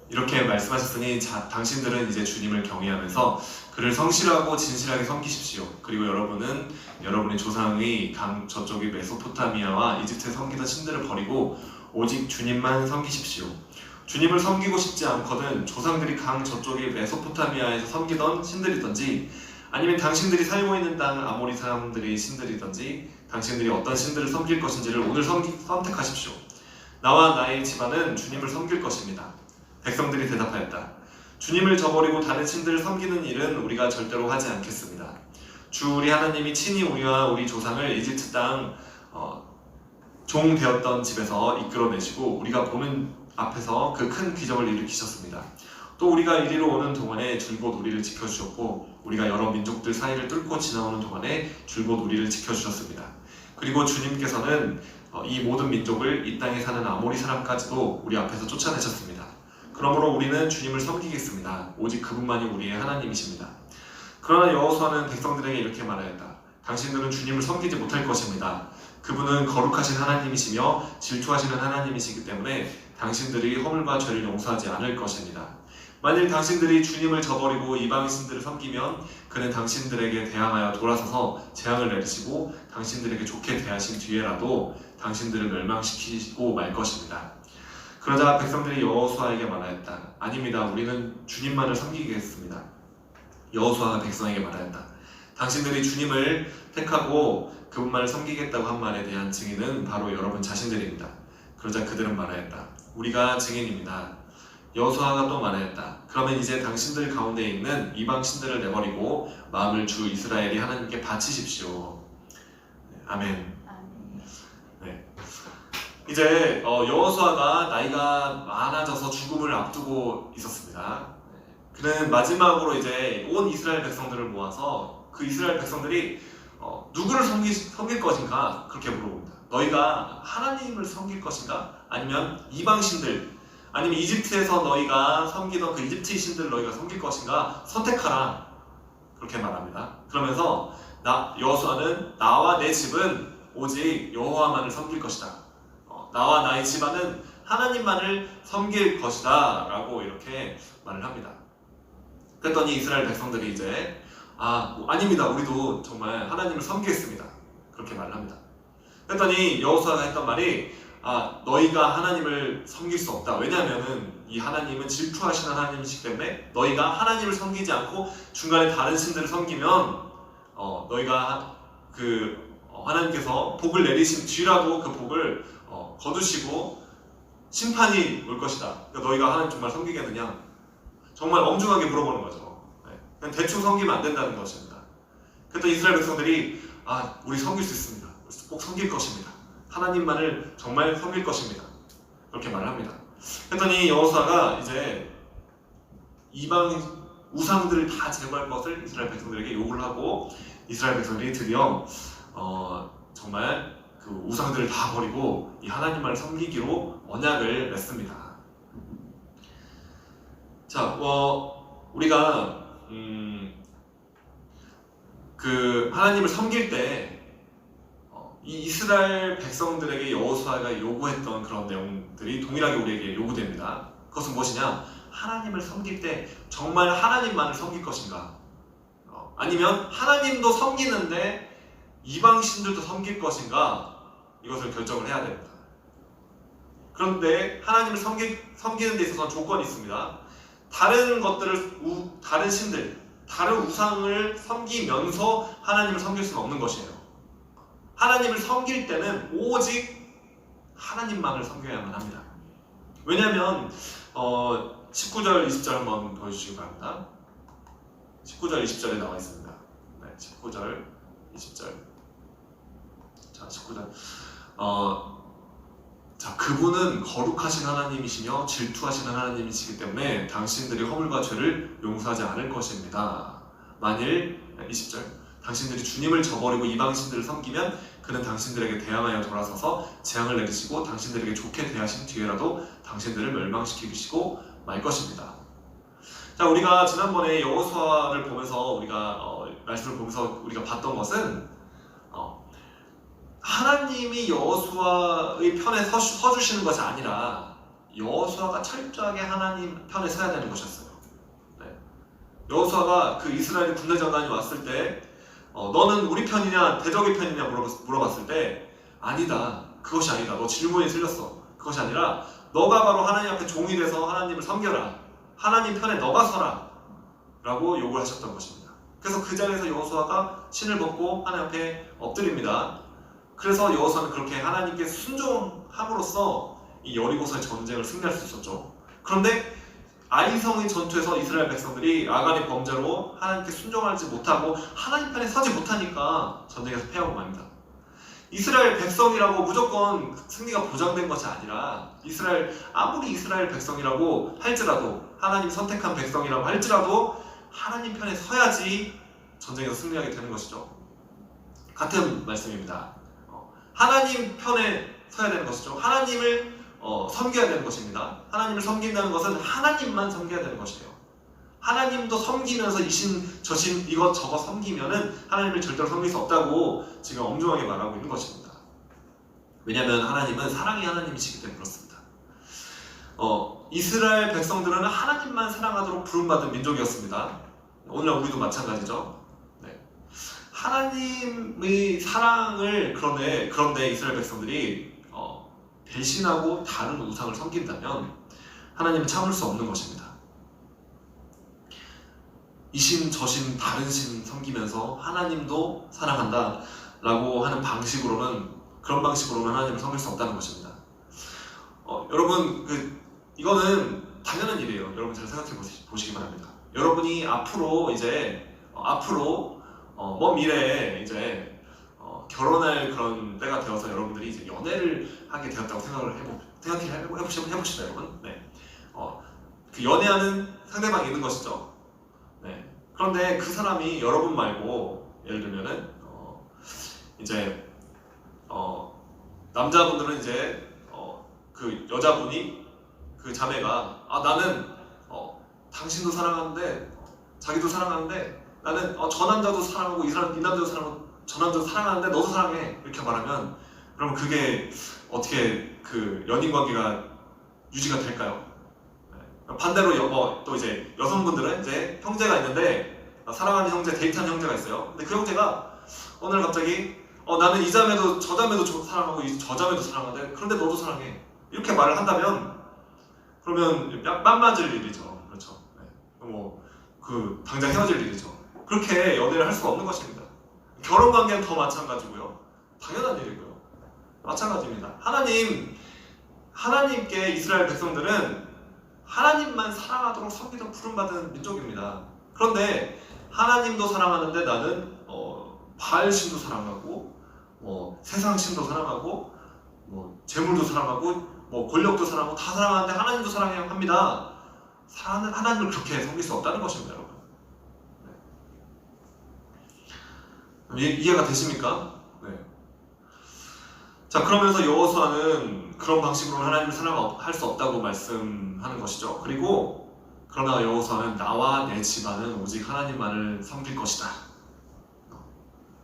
이렇게 말씀하셨으니 당신들은 이제 주님을 경외하면서 그를 성실하고 진실하게 섬기십시오. 그리고 여러분은 여러분의 조상의 강 저쪽의 메소포타미아와 이집트에 섬기던 신들을 버리고 오직 주님만 섬기십시오. 주님을 섬기고 싶지 않거든 조상들이 강 저쪽의 메소포타미아에서 섬기던 신들이든지 아니면 당신들이 살고 있는 땅 아모리 사람들의 신들이든지 당신들이 어떤 신들을 섬길 것인지를 오늘 선택하십시오. 나와 나의 집안은 주님을 섬길 것입니다. 백성들이 대답하였다. 주님을 저버리고 다른 신들을 섬기는 일은 우리가 절대로 하지 않겠습니다. 주 우리 하나님이 친히 우리와 우리 조상을 이집트 땅 종 되었던 집에서 이끌어내시고 우리가 보는 앞에서 그 큰 기적을 일으키셨습니다. 또 우리가 이리로 오는 동안에 줄곧 우리를 지켜주셨고 우리가 여러 민족들 사이를 뚫고 지나오는 동안에 줄곧 우리를 지켜주셨습니다. 그리고 주님께서는 이 모든 민족을 이 땅에 사는 아모리 사람까지도 우리 앞에서 쫓아내셨습니다. 그러므로 우리는 주님을 섬기겠습니다. 오직 그분만이 우리의 하나님이십니다. 그러나 여호수아는 백성들에게 이렇게 말하였다. 당신들은 주님을 섬기지 못할 것입니다. 그분은 거룩하신 하나님이시며 질투하시는 하나님이시기 때문에 당신들이 허물과 죄를 용서하지 않을 것입니다. 만일 당신들이 주님을 저버리고 이방 신들을 섬기면 그는 당신들에게 대항하여 돌아서서 재앙을 내리시고 당신들에게 좋게 대하신 뒤에라도 당신들을 멸망시키고 말 것입니다. 그러자 백성들이 여호수아에게 말하였다. 아닙니다. 우리는 주님만을 섬기겠습니다. 여호수아가 백성에게 말하였다. 당신들이 주님을 택하고 그분만을 섬기겠다고 한 말에 대한 증인은 바로 여러분 자신들입니다. 그러자 그들은 말하였다. 우리가 증인입니다. 여호수아가 또 말하였다. 그러면 이제 당신들 가운데 있는 이방 신들을 내버리고 마음을 주 이스라엘이 하나님께 바치십시오. 아멘. 네. 이제 여호수아가 나이가 많아져서 죽음을 앞두고 있었습니다. 그는 마지막으로 이제 온 이스라엘 백성들을 모아서 그 이스라엘 백성들이 누구를 섬길 것인가 그렇게 물어봅니다. 너희가 하나님을 섬길 것인가? 아니면 이방신들 아니면 이집트에서 너희가 섬기던 그 이집트의 신들을 너희가 섬길 것인가? 선택하라 그렇게 말합니다. 그러면서 여호수아는 나와 내 집은 오직 여호와만을 섬길 것이다. 나와 나의 집안은 하나님만을 섬길 것이다 라고 이렇게 말을 합니다. 그랬더니 이스라엘 백성들이 이제 아닙니다. 우리도 정말 하나님을 섬기겠습니다. 그렇게 말을 합니다. 그랬더니 여호수아가 했던 말이 너희가 하나님을 섬길 수 없다. 왜냐하면 이 하나님은 질투하시는 하나님이시기 때문에 너희가 하나님을 섬기지 않고 중간에 다른 신들을 섬기면 너희가 하나님께서 복을 내리신 뒤라도 그 복을 거두시고 심판이 올 것이다. 그러니까 너희가 하나님 정말 섬기겠느냐? 정말 엄중하게 물어보는 거죠. 그냥 대충 섬기면 안 된다는 것입니다. 그랬더니 이스라엘 백성들이 우리 섬길 수 있습니다. 꼭 섬길 것입니다. 하나님만을 정말 섬길 것입니다. 그렇게 말을 합니다. 그랬더니 여호수아가 이제 이방 우상들을 다 제거할 것을 이스라엘 백성들에게 요구를 하고 이스라엘 백성들이 드디어 정말 그 우상들을 다 버리고 이 하나님만을 섬기기로 언약을 맺습니다. 자, 우리가 그 하나님을 섬길 때 이 이스라엘 백성들에게 여호수아가 요구했던 그런 내용들이 동일하게 우리에게 요구됩니다. 그것은 무엇이냐? 하나님을 섬길 때 정말 하나님만을 섬길 것인가? 아니면 하나님도 섬기는데 이방신들도 섬길 것인가? 이것을 결정을 해야 됩니다. 그런데 하나님을 섬기는 데 있어서는 조건이 있습니다. 다른 것들을 다른 신들, 다른 우상을 섬기면서 하나님을 섬길 수는 없는 것이에요. 하나님을 섬길 때는 오직 하나님만을 섬겨야만 합니다. 왜냐하면 19절, 20절 한번 보여주시기 바랍니다. 19절, 20절에 나와 있습니다. 네, 19절, 20절. 자, 19절. 그분은 거룩하신 하나님이시며 질투하시는 하나님이시기 때문에 당신들이 허물과 죄를 용서하지 않을 것입니다. 만일 20절 당신들이 주님을 저버리고 이방신들을 섬기면 그는 당신들에게 대항하여 돌아서서 재앙을 내리시고 당신들에게 좋게 대하신 뒤에라도 당신들을 멸망시키시고 말 것입니다. 자, 우리가 지난번에 여호수아를 보면서 우리가 말씀을 보면서 우리가 봤던 것은 하나님이 여호수아의 편에 서주시는 것이 아니라 여호수아가 철저하게 하나님 편에 서야 되는 것이었어요. 네. 여호수아가 그 이스라엘 군대 장관이 왔을 때 너는 우리 편이냐 대적의 편이냐 물어봤을 때 아니다. 그것이 아니다. 너 질문이 틀렸어. 그것이 아니라 너가 바로 하나님 앞에 종이 돼서 하나님을 섬겨라. 하나님 편에 너가 서라. 라고 요구를 하셨던 것입니다. 그래서 그 자리에서 여호수아가 신을 벗고 하나님 앞에 엎드립니다. 그래서 여호수아는 그렇게 하나님께 순종함으로써 이 여리고서의 전쟁을 승리할 수 있었죠. 그런데 아이성의 전투에서 이스라엘 백성들이 아간의 범죄로 하나님께 순종하지 못하고 하나님 편에 서지 못하니까 전쟁에서 패하고 맙니다. 이스라엘 백성이라고 무조건 승리가 보장된 것이 아니라 아무리 이스라엘 백성이라고 할지라도 하나님 선택한 백성이라고 할지라도 하나님 편에 서야지 전쟁에서 승리하게 되는 것이죠. 같은 말씀입니다. 하나님 편에 서야 되는 것이죠. 하나님을 섬겨야 되는 것입니다. 하나님을 섬긴다는 것은 하나님만 섬겨야 되는 것이에요. 하나님도 섬기면서 이신 저신 이것저것 섬기면은 하나님을 절대로 섬길 수 없다고 지금 엄중하게 말하고 있는 것입니다. 왜냐하면 하나님은 사랑의 하나님이시기 때문에 그렇습니다. 이스라엘 백성들은 하나님만 사랑하도록 부름받은 민족이었습니다. 오늘날 우리도 마찬가지죠. 네. 하나님의 사랑을 그런데 이스라엘 백성들이 배신하고 다른 우상을 섬긴다면 하나님은 참을 수 없는 것입니다. 이신 저신 다른 신 섬기면서 하나님도 사랑한다 라고 하는 그런 방식으로는 하나님을 섬길 수 없다는 것입니다. 여러분 이거는 당연한 일이에요. 여러분 잘 생각해 보시기 바랍니다. 여러분이 앞으로 먼 미래에 이제 결혼할 그런 때가 되어서 여러분들이 이제 연애를 하게 되었다고 해봅시다, 여러분. 네. 그 연애하는 상대방이 있는 것이죠. 네. 그런데 그 사람이 여러분 말고 예를 들면은 이제 남자분들은 이제 그 여자분이 그 자매가 나는 당신도 사랑하는데 자기도 사랑하는데 나는 저 남자도 사랑하고 이 남자도 사랑하고 저 남자도 사랑하는데 너도 사랑해 이렇게 말하면 그럼 그게 어떻게 그 연인 관계가 유지가 될까요? 네. 반대로 또 이제 여성분들은 이제 형제가 있는데 사랑하는 형제, 데이트하는 형제가 있어요. 근데 그 형제가 어느 날 갑자기 나는 이 자매도 저 자매도 사랑하고 저 자매도 사랑하는데 그런데 너도 사랑해 이렇게 말을 한다면 그러면 뺨 맞을 일이죠. 그렇죠. 네. 당장 헤어질 일이죠. 그렇게 연애를 할 수가 없는 것입니다. 결혼 관계는 더 마찬가지고요. 당연한 일이고요. 마찬가지입니다. 하나님께 이스라엘 백성들은 하나님만 사랑하도록 섬기도록 부름받은 민족입니다. 그런데 하나님도 사랑하는데 나는 바알 신도 사랑하고 세상 신도 사랑하고 재물도 사랑하고 권력도 사랑하고 다 사랑하는데 하나님도 사랑해야 합니다. 하나님을 그렇게 섬길 수 없다는 것입니다, 여러분. 네. 이해가 되십니까? 네. 자, 그러면서 여호수아는 그런 방식으로는 하나님을 사랑할 수 없다고 말씀하는 것이죠. 그러나 여호수아는 나와 내 집안은 오직 하나님만을 섬길 것이다.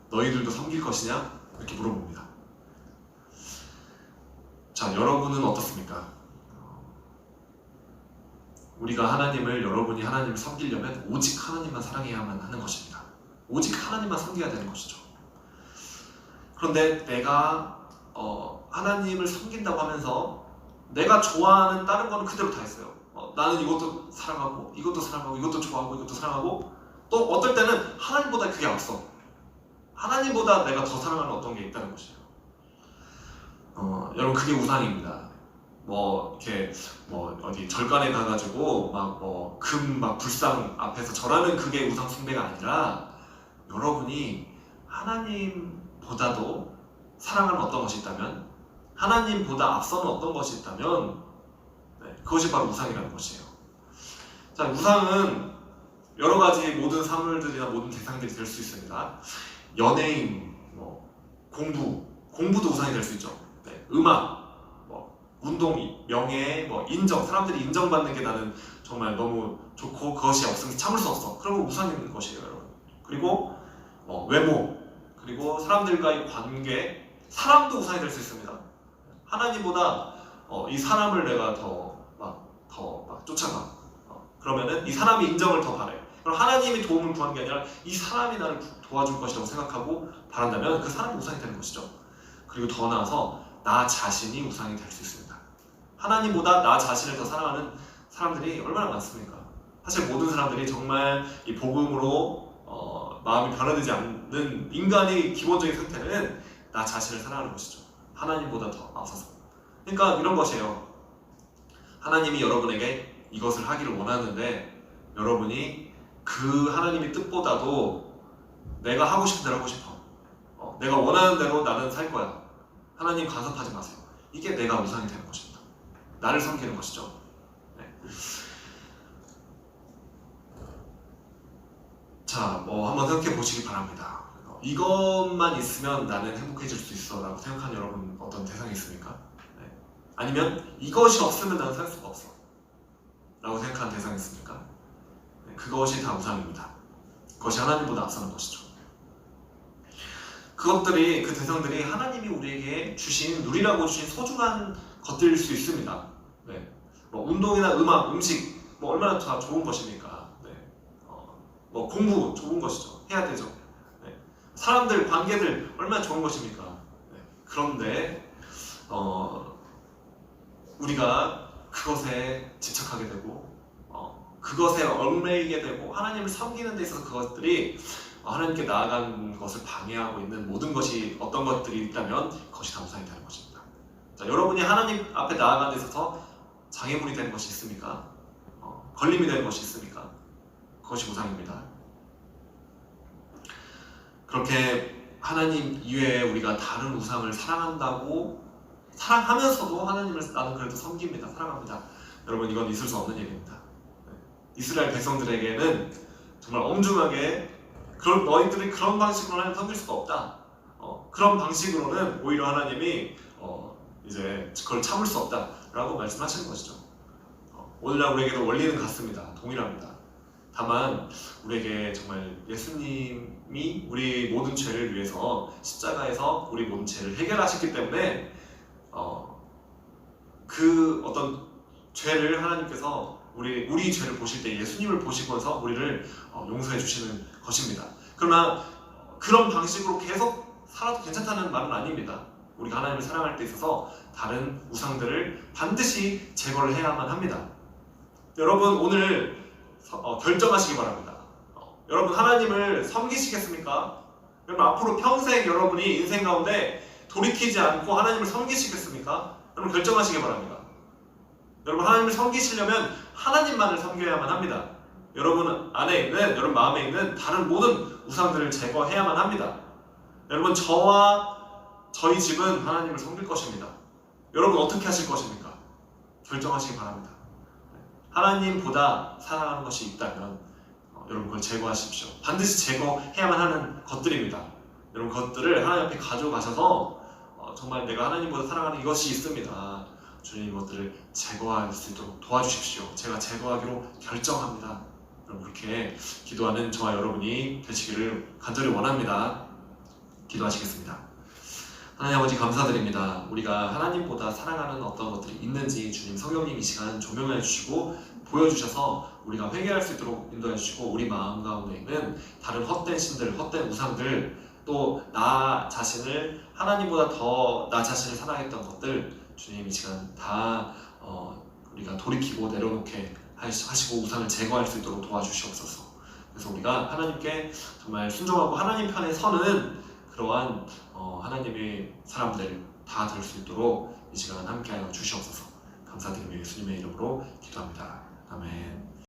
너희들도 섬길 것이냐? 이렇게 물어봅니다. 자, 여러분은 어떻습니까? 여러분이 하나님을 섬기려면 오직 하나님만 사랑해야만 하는 것입니다. 오직 하나님만 섬겨야 되는 것이죠. 그런데 내가 하나님을 섬긴다고 하면서 내가 좋아하는 다른 거는 그대로 다 했어요. 나는 이것도 사랑하고 이것도 사랑하고 이것도 좋아하고 이것도 사랑하고 또 어떨 때는 하나님보다 그게 앞서 하나님보다 내가 더 사랑하는 어떤 게 있다는 것이에요. 여러분 그게 우상입니다. 어디 절간에 가가지고 불상 앞에서 절하는 그게 우상 숭배가 아니라 여러분이 하나님보다도 사랑하는 어떤 것이 있다면 하나님보다 앞서는 어떤 것이 있다면 그것이 바로 우상이라는 것이에요. 자, 우상은 여러 가지 모든 사물들이나 모든 대상들이 될 수 있습니다. 연예인, 공부도 우상이 될 수 있죠. 음악, 운동, 명예, 인정, 사람들이 인정받는 게 나는 정말 너무 좋고 그것이 없으면 참을 수 없어. 그런 거 우상인 것이에요, 여러분. 그리고 외모, 그리고 사람들과의 관계, 사람도 우상이 될 수 있습니다. 하나님보다 이 사람을 내가 더 더 막 쫓아가. 그러면은 이 사람이 인정을 더 바래. 그럼 하나님이 도움을 구하는 게 아니라 이 사람이 나를 도와줄 것이라고 생각하고 바란다면 그 사람이 우상이 되는 것이죠. 그리고 더 나아서 나 자신이 우상이 될 수 있습니다. 하나님보다 나 자신을 더 사랑하는 사람들이 얼마나 많습니까? 사실 모든 사람들이 정말 이 복음으로 마음이 변화되지 않는 인간의 기본적인 상태는 나 자신을 사랑하는 것이죠. 하나님보다 더 앞서서. 그러니까 이런 것이에요. 하나님이 여러분에게 이것을 하기를 원하는데 여러분이 그 하나님의 뜻보다도 내가 하고 싶은 대로 하고 싶어. 내가 원하는 대로 나는 살 거야. 하나님 간섭하지 마세요. 이게 내가 우상이 되는 것입니다. 나를 섬기는 것이죠. 네. 자, 한번 생각해 보시기 바랍니다. 이것만 있으면 나는 행복해질 수 있어 라고 생각하는 여러분 어떤 대상이 있습니까? 네. 아니면 이것이 없으면 나는 살 수가 없어 라고 생각하는 대상이 있습니까? 네. 그것이 다 우상입니다. 그것이 하나님보다 앞서는 것이죠. 그것들이, 그 대상들이 하나님이 우리에게 주신, 누리라고 주신 소중한 것들일 수 있습니다. 네. 운동이나 음악, 음식 얼마나 다 좋은 것입니까? 네. 공부 좋은 것이죠. 해야 되죠. 네. 사람들, 관계들 얼마나 좋은 것입니까? 네. 그런데 우리가 그것에 집착하게 되고 그것에 얽매이게 되고 하나님을 섬기는 데 있어서 그것들이 하나님께 나아가는 것을 방해하고 있는 모든 것이 어떤 것들이 있다면 그것이 다 우상이 되는 것입니다. 자, 여러분이 하나님 앞에 나아가는 데 있어서 장애물이 되는 것이 있습니까? 걸림이 되는 것이 있습니까? 그것이 우상입니다. 그렇게 하나님 이외에 우리가 다른 우상을 사랑한다고 사랑하면서도 하나님을 나는 그래도 섬깁니다. 사랑합니다. 여러분 이건 있을 수 없는 일입니다. 이스라엘 백성들에게는 정말 엄중하게 너희들이 그런 방식으로 하나님 섬길 수가 없다. 그런 방식으로는 오히려 하나님이 이제 그걸 참을 수 없다라고 말씀하시는 것이죠. 오늘날 우리에게도 원리는 같습니다. 동일합니다. 다만 우리에게 정말 예수님이 우리 모든 죄를 위해서 십자가에서 우리 모든 죄를 해결하셨기 때문에 그 어떤 죄를 하나님께서 우리 죄를 보실 때 예수님을 보시고서 우리를 용서해 주시는 것입니다. 그러나 그런 방식으로 계속 살아도 괜찮다는 말은 아닙니다. 우리가 하나님을 사랑할 때 있어서 다른 우상들을 반드시 제거를 해야만 합니다. 여러분 오늘 결정하시기 바랍니다. 여러분 하나님을 섬기시겠습니까? 여러분 앞으로 평생 여러분이 인생 가운데 돌이키지 않고 하나님을 섬기시겠습니까? 여러분 결정하시기 바랍니다. 여러분 하나님을 섬기시려면 하나님만을 섬겨야만 합니다. 여러분 안에 있는, 여러분 마음에 있는 다른 모든 우상들을 제거해야만 합니다. 여러분 저와 저희 집은 하나님을 섬길 것입니다. 여러분 어떻게 하실 것입니까? 결정하시기 바랍니다. 하나님보다 사랑하는 것이 있다면 여러분 그걸 제거하십시오. 반드시 제거해야만 하는 것들입니다. 여러분 그것들을 하나님 앞에 가져가셔서 정말 내가 하나님보다 사랑하는 이것이 있습니다. 주님 이것들을 제거할 수 있도록 도와주십시오. 제가 제거하기로 결정합니다. 여러분 그렇게 기도하는 저와 여러분이 되시기를 간절히 원합니다. 기도하시겠습니다. 하나님 아버지 감사드립니다. 우리가 하나님보다 사랑하는 어떤 것들이 있는지 주님 성령님 이 시간 조명해 주시고 보여주셔서 우리가 회개할 수 있도록 인도해 주시고 우리 마음 가운데 있는 다른 헛된 신들, 헛된 우상들 또 나 자신을 하나님보다 더 나 자신을 사랑했던 것들 주님 이 시간 다 우리가 돌이키고 내려놓게 하시고 우상을 제거할 수 있도록 도와주시옵소서. 그래서 우리가 하나님께 정말 순종하고 하나님 편에 서는 그러한 하나님의 사람들 다 될 수 있도록 이 시간 함께하여 주시옵소서. 감사드리며 예수님의 이름으로 기도합니다. 아멘.